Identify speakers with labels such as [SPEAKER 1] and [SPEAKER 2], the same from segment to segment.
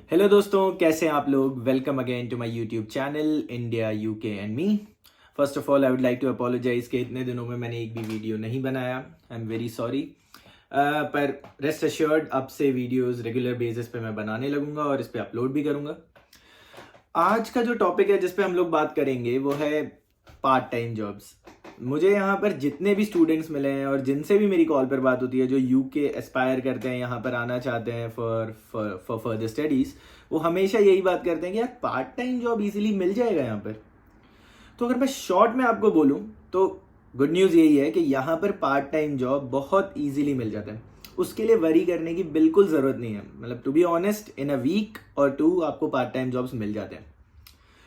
[SPEAKER 1] Hello दोस्तों, कैसे हैं आप लोग। Welcome again to my YouTube channel India UK and me. First of all I would like to apologise कि इतने दिनों में मैंने एक भी वीडियो नहीं बनाया। I am very sorry. पर रेस्ट अश्योर्ड, अब से वीडियोस रेगुलर बेसिस पे मैं बनाने लगूंगा और इस पे अपलोड भी करूंगा। आज का जो टॉपिक है जिस पे हम लोग बात करेंगे वो है पार्ट टाइम जॉब्स। मुझे यहाँ पर जितने भी स्टूडेंट्स मिले हैं और जिनसे भी मेरी कॉल पर बात होती है जो यूके एस्पायर करते हैं, यहाँ पर आना चाहते हैं फॉर फर्दर स्टडीज़, वो हमेशा यही बात करते हैं कि यार पार्ट टाइम जॉब इजीली मिल जाएगा यहाँ पर। तो अगर मैं शॉर्ट में आपको बोलूँ तो गुड न्यूज़ यही है कि यहाँ पर पार्ट टाइम जॉब बहुत ईजिली मिल जाता है। उसके लिए वरी करने की बिल्कुल ज़रूरत नहीं है। मतलब to be honest, in a week और टू आपको पार्ट टाइम जॉब्स मिल जाते हैं।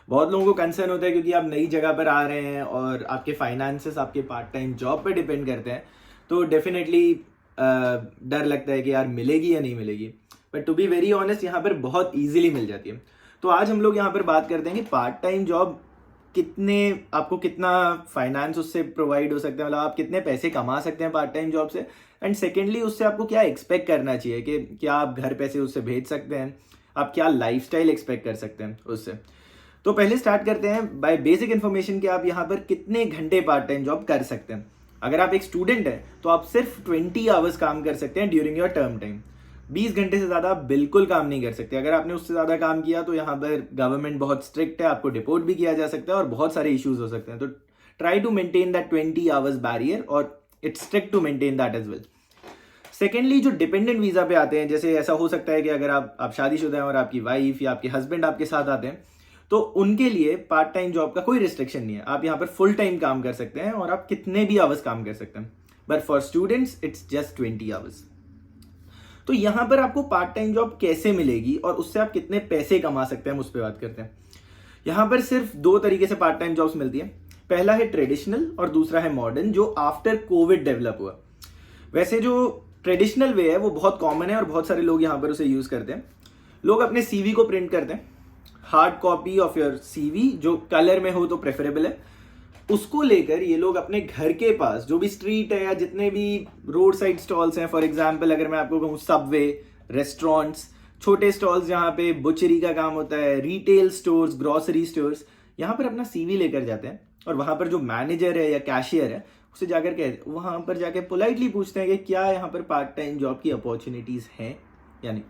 [SPEAKER 1] बहुत लोगों को कंसर्न होता है क्योंकि आप नई जगह पर आ रहे हैं और आपके फाइनेंसेस आपके पार्ट टाइम जॉब पर डिपेंड करते हैं, तो डेफिनेटली डर लगता है कि यार मिलेगी या नहीं मिलेगी। But to be very honest, यहाँ पर बहुत ईजिली मिल जाती है। तो आज हम लोग यहाँ पर बात करते हैं कि पार्ट टाइम जॉब आपको कितना फाइनेंस उससे प्रोवाइड हो सकता है, मतलब आप कितने पैसे कमा सकते हैं पार्ट टाइम जॉब से। एंड सेकेंडली, उससे आपको क्या एक्सपेक्ट करना चाहिए कि क्या आप घर पैसे उससे भेज सकते हैं, आप क्या लाइफस्टाइल एक्सपेक्ट कर सकते हैं उससे। तो पहले स्टार्ट करते हैं बाय बेसिक इन्फॉर्मेशन कि आप यहाँ पर कितने घंटे पार्ट टाइम जॉब कर सकते हैं। अगर आप एक स्टूडेंट हैं तो आप सिर्फ 20 आवर्स काम कर सकते हैं ड्यूरिंग योर टर्म टाइम। 20 घंटे से ज़्यादा आप बिल्कुल काम नहीं कर सकते। अगर आपने उससे ज़्यादा काम किया तो यहाँ पर गवर्नमेंट बहुत स्ट्रिक्ट है, आपको डिपोर्ट भी किया जा सकता है और बहुत सारे इश्यूज हो सकते हैं। तो try to maintain that 20 hours barrier और it's strict to maintain that as well. Secondly, जो डिपेंडेंट वीजा पे आते हैं, जैसे ऐसा हो सकता है कि अगर आप शादीशुदा हैं और आपकी वाइफ या आपके हस्बैंड आपके साथ आते हैं, तो उनके लिए पार्ट टाइम जॉब का कोई रिस्ट्रिक्शन नहीं है। आप यहाँ पर फुल टाइम काम कर सकते हैं और आप कितने भी आवर्स काम कर सकते हैं। But for students it's just 20 hours. तो यहाँ पर आपको पार्ट टाइम जॉब कैसे मिलेगी और उससे आप कितने पैसे कमा सकते हैं, हम उस पर बात करते हैं। यहाँ पर सिर्फ दो तरीके से पार्ट टाइम जॉब्स मिलती है। पहला है ट्रेडिशनल और दूसरा है मॉडर्न, जो आफ्टर कोविड डेवलप हुआ। वैसे जो ट्रेडिशनल वे है वो बहुत कॉमन है और बहुत सारे लोग यहाँ पर उसे यूज करते हैं। लोग अपने सीवी को प्रिंट करते हैं, hard copy of your CV जो कलर में हो तो प्रेफरेबल है। उसको लेकर ये लोग अपने घर के पास जो भी स्ट्रीट है या जितने भी रोड साइड स्टॉल्स हैं, फॉर एग्जांपल अगर मैं आपको कहूँ सबवे, रेस्टोरेंट्स, छोटे स्टॉल्स जहाँ पे बुचरी का काम होता है, रिटेल स्टोर्स, ग्रॉसरी स्टोर्स, यहाँ पर अपना सीवी लेकर जाते हैं और वहाँ पर जो मैनेजर है या कैशियर है उसे जाकर वहाँ पर जाके पोलाइटली पूछते हैं कि क्या यहाँ पर पार्ट टाइम जॉब की अपॉर्चुनिटीज़ हैं या नहीं।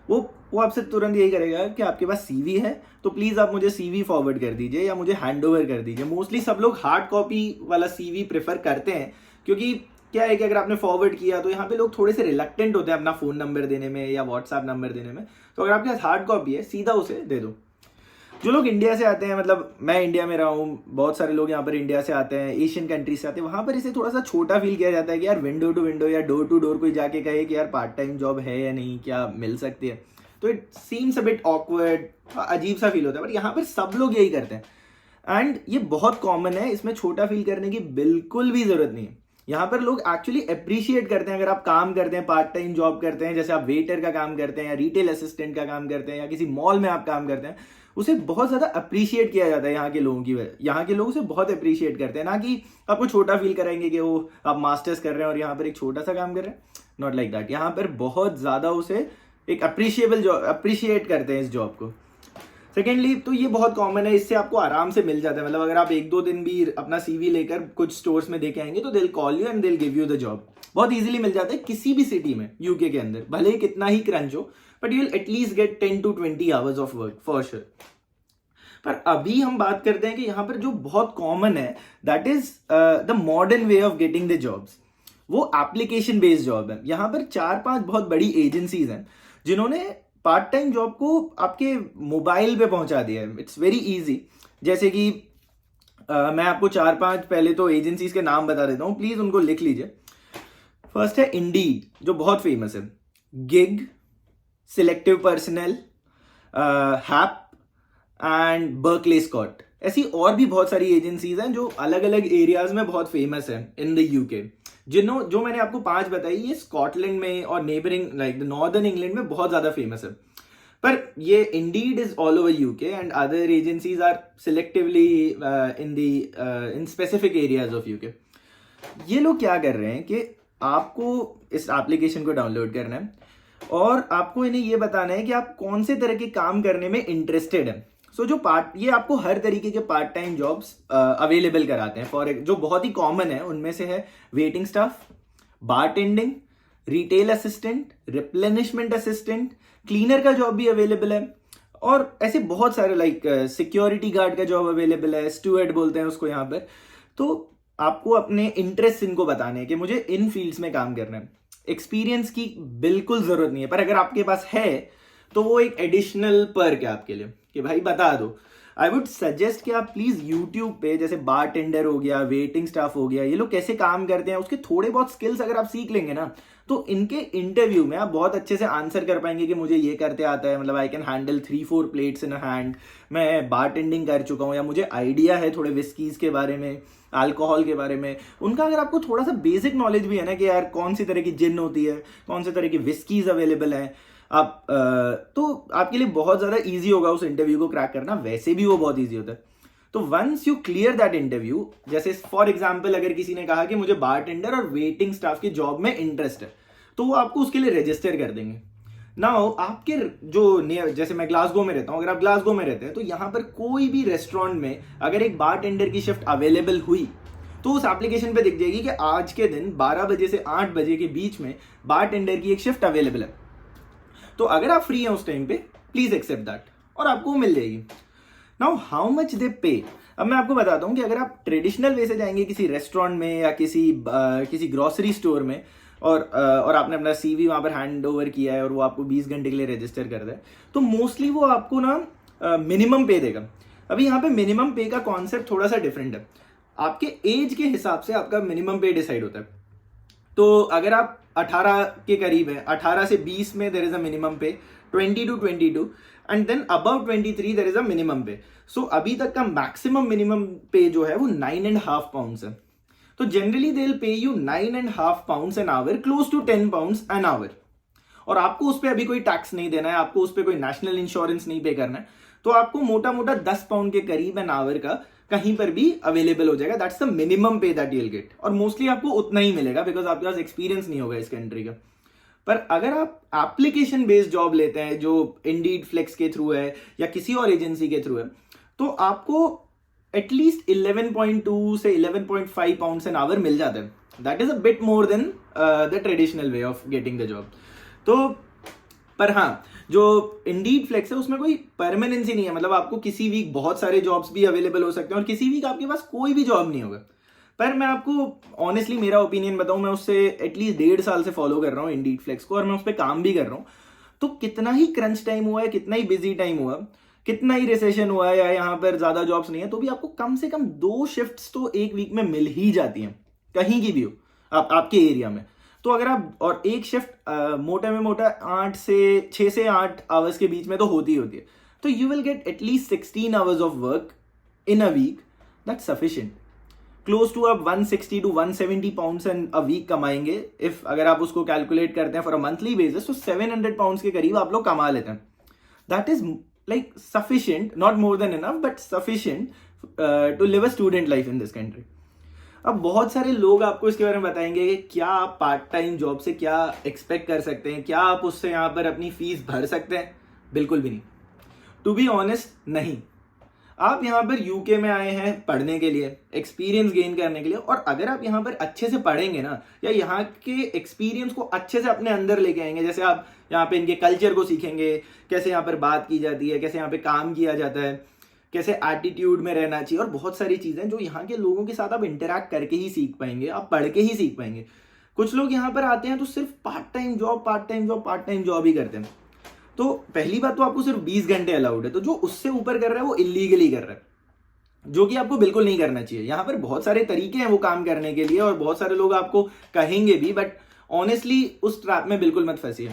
[SPEAKER 1] वो आपसे तुरंत यही करेगा कि आपके पास सीवी है तो प्लीज़ आप मुझे सीवी फॉरवर्ड कर दीजिए या मुझे हैंड ओवर कर दीजिए। मोस्टली सब लोग हार्ड कॉपी वाला सीवी प्रेफर करते हैं, क्योंकि क्या है कि अगर आपने फॉरवर्ड किया तो यहाँ पे लोग थोड़े से रिलक्टेंट होते हैं अपना फ़ोन नंबर देने में या व्हाट्सएप नंबर देने में। तो अगर आपके पास हार्ड कॉपी है, सीधा उसे दे दो। जो लोग इंडिया से आते हैं, मतलब मैं इंडिया में रहा हूँ, बहुत सारे लोग यहाँ पर इंडिया से आते हैं, एशियन कंट्रीज से आते हैं, वहाँ पर इसे थोड़ा सा छोटा फील किया जाता है कि यार विंडो टू विंडो या डोर टू डोर कोई जाके कहे कि यार पार्ट टाइम जॉब है या नहीं, क्या मिल सकती है। तो it seems a bit awkward, अजीब सा फील होता है। बट यहाँ पर सब लोग यही करते हैं एंड ये बहुत कॉमन है, इसमें छोटा फील करने की बिल्कुल भी जरूरत नहीं है। यहाँ पर लोग एक्चुअली अप्रिशिएट करते हैं अगर आप काम करते हैं, पार्ट टाइम जॉब करते हैं, जैसे आप वेटर का काम करते हैं या रिटेल असिस्टेंट का काम करते हैं या किसी मॉल में आप काम करते हैं, उसे बहुत ज्यादा अप्रिशिएट किया जाता है। यहाँ के लोगों की वजह, यहाँ के लोग उसे बहुत अप्रिशिएट करते हैं, ना कि आपको छोटा फील कराएंगे कि वो आप मास्टर्स कर रहे हैं और यहाँ पर एक छोटा सा काम कर रहे हैं। Not like that. यहाँ पर बहुत ज्यादा उसे एक अप्रिशिएबल जॉब अप्रिशिएट करते हैं इस जॉब को। सेकेंडली, तो ये बहुत कॉमन है, इससे आपको आराम से मिल जाता है। मतलब अगर आप एक दो दिन भी अपना सीवी लेकर कुछ स्टोर्स में देके आएंगे तो they will call you and they will give you the job. बहुत इजीली मिल जाता है किसी भी सिटी में यूके के अंदर, भले ही कितना ही क्रंच हो, but you will at least get 10 to 20 hours of work for sure. पर अभी हम बात करते हैं कि यहाँ पर जो बहुत कॉमन है that is the modern way of getting the jobs. वो एप्लीकेशन बेस्ड जॉब है। यहाँ पर 4-5 बहुत बड़ी एजेंसीज हैं जिन्होंने पार्ट टाइम जॉब को आपके मोबाइल पे पहुंचा दिया है। It's very easy. जैसे कि मैं आपको 4-5 पहले तो एजेंसीज के नाम बता देता हूँ, प्लीज उनको लिख लीजिए। फर्स्ट है इंडीड, जो बहुत फेमस है, Gig, Selective Personnel, Hays and Berkeley Scott. ऐसी और भी बहुत सारी एजेंसीज हैं जो अलग अलग एरियाज में बहुत फेमस है इन द यूके। जो मैंने आपको 5 बताई, ये स्कॉटलैंड में और neighbouring like the northern England में बहुत ज्यादा फेमस है। पर ये Indeed is all over UK and other agencies are selectively in specific areas of UK. ये लोग क्या कर रहे हैं कि आपको इस एप्लीकेशन को डाउनलोड करना है, और आपको इन्हें ये बताना है कि आप कौन से तरह के काम करने में इंटरेस्टेड हैं। सो ये आपको हर तरीके के पार्ट टाइम जॉब्स अवेलेबल कराते हैं। जो बहुत ही कॉमन है उनमें से है waiting staff, bartending, retail assistant, replenishment assistant, cleaner का जॉब भी अवेलेबल है, और ऐसे बहुत सारे लाइक सिक्योरिटी गार्ड का जॉब अवेलेबल है, स्टूअर्ड बोलते हैं उसको यहाँ पर। तो आपको अपने इंटरेस्ट इनको बताने हैं कि मुझे इन फील्ड्स में काम करना है। एक्सपीरियंस की बिल्कुल जरूरत नहीं है, पर अगर आपके पास है तो वो एक एडिशनल पर्क है आपके लिए कि भाई बता दो। आई वुड सजेस्ट कि आप प्लीज यूट्यूब पे जैसे बार टेंडर हो गया, वेटिंग स्टाफ हो गया, ये लोग कैसे काम करते हैं उसके थोड़े बहुत स्किल्स अगर आप सीख लेंगे ना, तो इनके इंटरव्यू में आप बहुत अच्छे से आंसर कर पाएंगे कि मुझे ये करते आता है, मतलब I can handle 3-4 plates in a hand, मैं बार टेंडिंग कर चुका हूँ, या मुझे आइडिया है थोड़े विस्कीज के बारे में, अल्कोहल के बारे में। उनका अगर आपको थोड़ा सा बेसिक नॉलेज भी है ना कि यार कौन सी तरह की जिन होती है, कौन से तरह की विस्कीज अवेलेबल है, आप तो आपके लिए बहुत ज्यादा इजी होगा उस इंटरव्यू को क्रैक करना। वैसे भी वो बहुत इजी होता है। तो once you clear that interview, जैसे फॉर एग्जाम्पल अगर किसी ने कहा कि मुझे बार टेंडर और वेटिंग स्टाफ की जॉब में इंटरेस्ट है, तो वो आपको उसके लिए रजिस्टर कर देंगे। नाउ आपके जैसे मैं ग्लासगो में रहता हूँ, अगर आप ग्लासगो में रहते हैं तो यहाँ पर कोई भी रेस्टोरेंट में अगर एक बार टेंडर की शिफ्ट अवेलेबल हुई तो उस एप्लीकेशन पे दिख जाएगी कि आज के दिन 12 बजे से 8 बजे के बीच में बार टेंडर की एक शिफ्ट अवेलेबल है। तो अगर आप फ्री हैं उस टाइम पे, प्लीज एक्सेप्ट दैट, और आपको मिल जाएगी। नाउ हाउ मच दे पे, अब मैं आपको बताता हूँ कि अगर आप ट्रेडिशनल वे से जाएंगे किसी रेस्टोरेंट में या किसी ग्रोसरी स्टोर में, और आपने अपना सीवी वहां पर हैंड ओवर किया है और वो आपको 20 घंटे के लिए रजिस्टर कर दे, तो मोस्टली वो आपको ना मिनिमम पे देगा। अभी यहाँ पे मिनिमम पे का कॉन्सेप्ट थोड़ा सा डिफरेंट है। आपके एज के हिसाब से आपका मिनिमम पे डिसाइड होता है। तो अगर आप 18 के करीब है, 18 से 20 में देयर इज अ मिनिमम पे, 20 to 22, and then above 23 there is a minimum pay. So अभी तक का मैक्सिमम मिनिमम पे जो है वो 9.5 पाउंड्स है। तो generally they will pay you 9.5 pounds an hour, close to 10 pounds an hour, और आपको उस पर अभी कोई टैक्स नहीं देना है, आपको उस पर कोई नेशनल इंश्योरेंस नहीं पे करना है। तो आपको मोटा मोटा 10 पाउंड के करीब एन आवर का कहीं पर भी अवेलेबल हो जाएगा। दैट्स द मिनिमम पे दैट यू विल गेट, और मोस्टली आपको उतना ही मिलेगा बिकॉज आपके पास एक्सपीरियंस नहीं होगा इस कंट्री का। पर अगर आप एप्लीकेशन बेस्ड जॉब लेते हैं जो इंडीड फ्लेक्स के थ्रू है या किसी और एजेंसी के थ्रू है, तो आपको एटलीस्ट 11.2 से 11.5 पाउंड्स एन आवर मिल जाता है। That is a bit more than the traditional way of getting the job. तो पर हाँ, जो इंडीड फ्लेक्स है उसमें कोई परमानेंसी नहीं है, मतलब आपको किसी वीक बहुत सारे जॉब्स भी अवेलेबल हो सकते हैं और किसी वीक आपके पास कोई भी जॉब नहीं होगा। पर मैं आपको ऑनेस्टली मेरा ओपिनियन बताऊं, मैं उससे एटलीस्ट 1.5 साल से फॉलो कर रहा हूँ इंडीड फ्लेक्स को, और मैं उस पर काम भी कर रहा हूँ। तो कितना ही क्रंच टाइम हुआ है, कितना ही बिजी टाइम हुआ, कितना ही रिसेशन हुआ है, या यहाँ पर ज्यादा जॉब्स नहीं है, तो भी आपको कम से कम 2 शिफ्ट्स तो एक वीक में मिल ही जाती हैं, कहीं की भी हो आपके एरिया में। तो अगर आप, और एक शिफ्ट मोटा में मोटा 6 से 8 आवर्स के बीच में तो होती है, तो you will get at least 16 hours of work in a week. That's sufficient. Close to आप 160 to 170 pounds in a week कमाएंगे। इफ अगर आप उसको कैलकुलेट करते हैं फॉर अ मंथली बेसिस, तो 700 पाउंड्स के करीब आप लोग कमा लेते हैं। That is like sufficient, not more than enough, but sufficient to live a student life in this country. अब बहुत सारे लोग आपको इसके बारे में बताएंगे कि क्या आप पार्ट टाइम जॉब से क्या एक्सपेक्ट कर सकते हैं, क्या आप उससे यहाँ पर अपनी फीस भर सकते हैं। बिल्कुल भी नहीं। टू बी ऑनेस्ट, नहीं। आप यहाँ पर यूके में आए हैं पढ़ने के लिए, एक्सपीरियंस गेन करने के लिए, और अगर आप यहाँ पर अच्छे से पढ़ेंगे ना, या यहाँ के एक्सपीरियंस को अच्छे से अपने अंदर लेके आएंगे, जैसे आप यहाँ पे इनके कल्चर को सीखेंगे, कैसे यहाँ पर बात की जाती है, कैसे यहाँ पे काम किया जाता है, कैसे एटीट्यूड में रहना चाहिए, और बहुत सारी चीजें जो यहाँ के लोगों के साथ आप इंटरैक्ट करके ही सीख पाएंगे, आप पढ़ के ही सीख पाएंगे। कुछ लोग यहाँ पर आते हैं तो सिर्फ पार्ट टाइम जॉब ही करते हैं। तो पहली बात तो आपको सिर्फ 20 घंटे अलाउड है, तो जो उससे ऊपर कर रहा है वो इलीगली कर रहा है, जो कि आपको बिल्कुल नहीं करना चाहिए। यहाँ पर बहुत सारे तरीके हैं वो काम करने के लिए, और बहुत सारे लोग आपको कहेंगे भी, बट ऑनेस्टली उस ट्रैप में बिल्कुल मत फंसिए।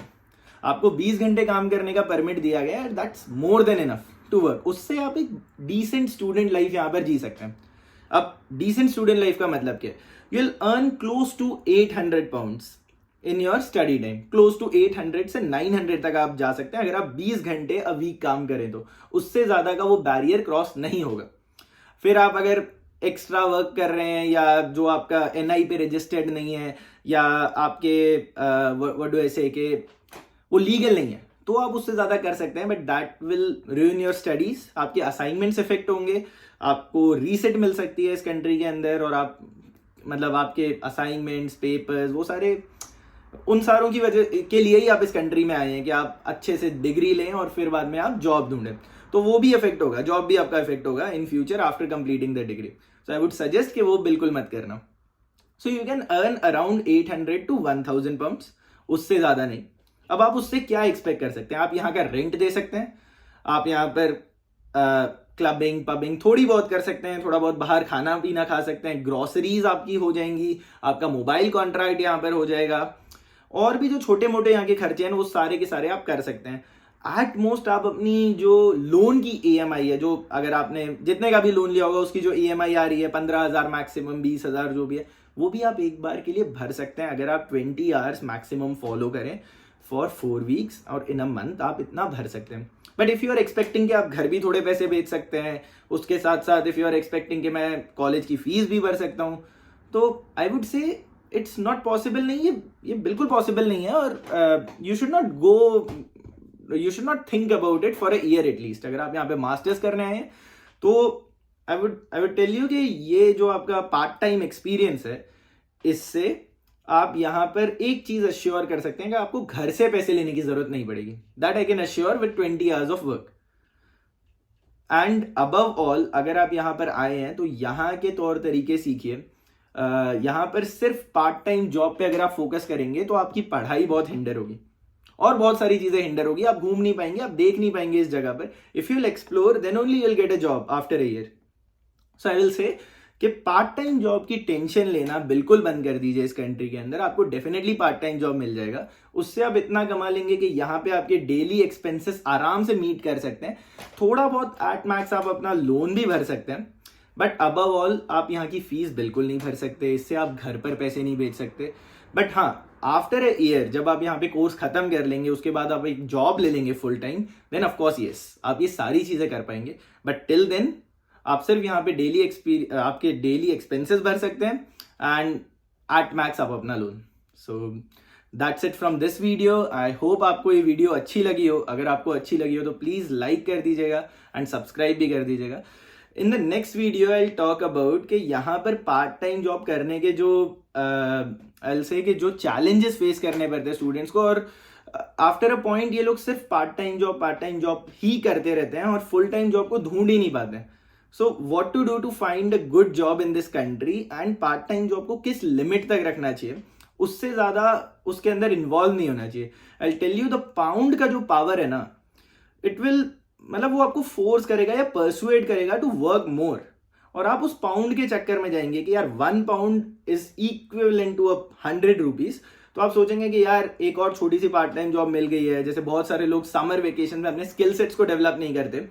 [SPEAKER 1] आपको 20 घंटे काम करने का परमिट दिया गया है, that's more than enough to work. उससे आप एक डिसेंट स्टूडेंट लाइफ यहाँ पर जी सकते हैं। अब डिसेंट स्टूडेंट लाइफ का मतलब क्या है? You will earn close to 800 pounds in your study time. Close to 800 से 900 तक आप जा सकते हैं अगर आप 20 घंटे अ वीक काम करें तो। उससे ज्यादा का वो बैरियर क्रॉस नहीं होगा। फिर आप अगर एक्स्ट्रा वर्क कर रहे हैं, या जो आपका एनआई पे रजिस्टर्ड नहीं है, या आपके व्हाट डू आई से के वो लीगल नहीं है, तो आप उससे ज़्यादा कर सकते हैं, but that will ruin your studies. आपके असाइनमेंट्स इफेक्ट होंगे, आपको रीसेट मिल सकती है इस कंट्री के अंदर, और आप मतलब आपके असाइनमेंट्स, पेपर्स, वो सारे उन सारों की वजह के लिए ही आप इस कंट्री में आए हैं कि आप अच्छे से डिग्री लें और फिर बाद में आप जॉब ढूंढें। तो वो भी इफेक्ट होगा, जॉब भी आपका इफेक्ट होगा in future after completing the degree. So I would suggest कि वो बिल्कुल मत करना। So you can earn around 800 to 1000 pumps, उससे ज़्यादा नहीं। अब आप उससे क्या एक्सपेक्ट कर सकते हैं? आप यहाँ का रेंट दे सकते हैं, आप यहाँ पर क्लबिंग पबिंग थोड़ी बहुत कर सकते हैं, थोड़ा बहुत बाहर खाना पीना खा सकते हैं, ग्रॉसरीज आपकी हो जाएंगी, आपका मोबाइल कॉन्ट्रैक्ट यहाँ पर हो जाएगा, और भी जो छोटे मोटे यहाँ के खर्चे हैं वो सारे के सारे आप कर सकते हैं। एट मोस्ट आप अपनी जो लोन की EMI है, जो अगर आपने जितने का भी लोन लिया होगा उसकी जो EMI आ रही है 15,000 मैक्सिमम, 20,000 जो भी है, वो भी आप एक बार के लिए भर सकते हैं अगर आप 20 आवर्स मैक्सिमम फॉलो करें फॉर 4 वीक्स, और इन अ मंथ आप इतना भर सकते हैं। But if you are expecting कि आप घर भी थोड़े पैसे बेच सकते हैं, उसके साथ साथ इफ़ यू आर एक्सपेक्टिंग कि मैं कॉलेज की फीस भी भर सकता हूँ, तो I would say it's not possible नहीं है, ये बिल्कुल पॉसिबल नहीं है। और you should not think about it for a year at least. अगर आप यहाँ पे मास्टर्स करने आए हैं तो आई वुड टेल यू कि ये जो आपका पार्ट टाइम एक्सपीरियंस है, इससे आप यहाँ पर एक चीज अश्योर कर सकते हैं कि आपको घर से पैसे लेने की जरूरत नहीं पड़ेगी। That I can assure with 20 hours of work. And above all, अगर आप यहाँ पर आए हैं तो यहाँ के तौर तरीके सीखिए। यहाँ पर सिर्फ पार्ट टाइम जॉब पे अगर आप फोकस करेंगे तो आपकी पढ़ाई बहुत हिंडर होगी, और बहुत सारी चीजें हिंडर होगी, आप घूम नहीं पाएंगे, आप देख नहीं पाएंगे इस जगह पर। If you will explore then only you will get a job after a year. So I will say कि पार्ट टाइम जॉब की टेंशन लेना बिल्कुल बंद कर दीजिए। इस कंट्री के अंदर आपको डेफिनेटली पार्ट टाइम जॉब मिल जाएगा, उससे आप इतना कमा लेंगे कि यहाँ पे आपके डेली एक्सपेंसेस आराम से मीट कर सकते हैं। थोड़ा बहुत एट मैक्स आप अपना लोन भी भर सकते हैं, बट अबव ऑल आप यहाँ की फीस बिल्कुल नहीं भर सकते, इससे आप घर पर पैसे नहीं भेज सकते। बट हाँ, आफ्टर अ ईयर जब आप यहाँ पे कोर्स खत्म कर लेंगे, उसके बाद आप एक जॉब ले लेंगे full time, then of course yes, आप ये सारी चीजें कर पाएंगे। बट टिल देन आप सिर्फ यहाँ पे आपके डेली एक्सपेंसेस भर सकते हैं, एंड एट मैक्स आप अपना loan. So that's it from this video. I hope आपको ये वीडियो अच्छी लगी हो। अगर आपको अच्छी लगी हो तो प्लीज लाइक कर दीजिएगा एंड सब्सक्राइब भी कर दीजिएगा। In the next video I talk about कि यहाँ पर पार्ट टाइम जॉब करने के जो आई से कि जो चैलेंजेस फेस करने पड़ते हैं स्टूडेंट्स को, और आफ्टर अ पॉइंट ये लोग सिर्फ पार्ट टाइम जॉब ही करते रहते हैं और फुल टाइम जॉब को ढूंढ ही नहीं पाते हैं। So what to do to find a good job in this country, and part time job को किस लिमिट तक रखना चाहिए, उससे ज्यादा उसके अंदर इन्वॉल्व नहीं होना चाहिए। I tell you the pound का जो पावर है ना, इट विल मतलब वो आपको फोर्स करेगा या परसुएट करेगा टू वर्क मोर, और आप उस पाउंड के चक्कर में जाएंगे कि यार 1 pound is equivalent to 100 rupees. तो आप सोचेंगे कि यार एक और छोटी सी पार्ट टाइम जॉब मिल गई है। जैसे बहुत सारे लोग समर वेकेशन में अपने स्किल सेट्स को डेवलप नहीं करते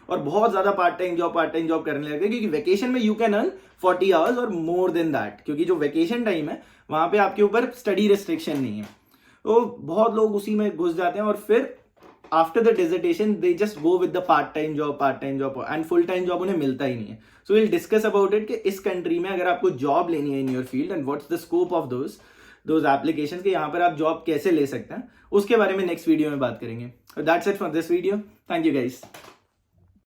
[SPEAKER 1] और बहुत ज्यादा पार्ट टाइम जॉब करने लगते हैं, क्योंकि वेकेशन में यू कैन अर्न 40 आवर्स और मोर देन दैट, क्योंकि जो वेकेशन टाइम है वहां पे आपके ऊपर स्टडी रेस्ट्रिक्शन नहीं है। तो बहुत लोग उसी में घुस जाते हैं, और फिर after the dissertation they just go with the part time job, and full time job उन्हें मिलता ही नहीं है। So will discuss about it कि इस कंट्री में अगर आपको जॉब लेनी है in your field, and what's the scope of those applications के यहाँ पर आप जॉब कैसे ले सकते हैं, उसके बारे में नेक्स्ट वीडियो में बात करेंगे। That's it for this video. Thank you guys.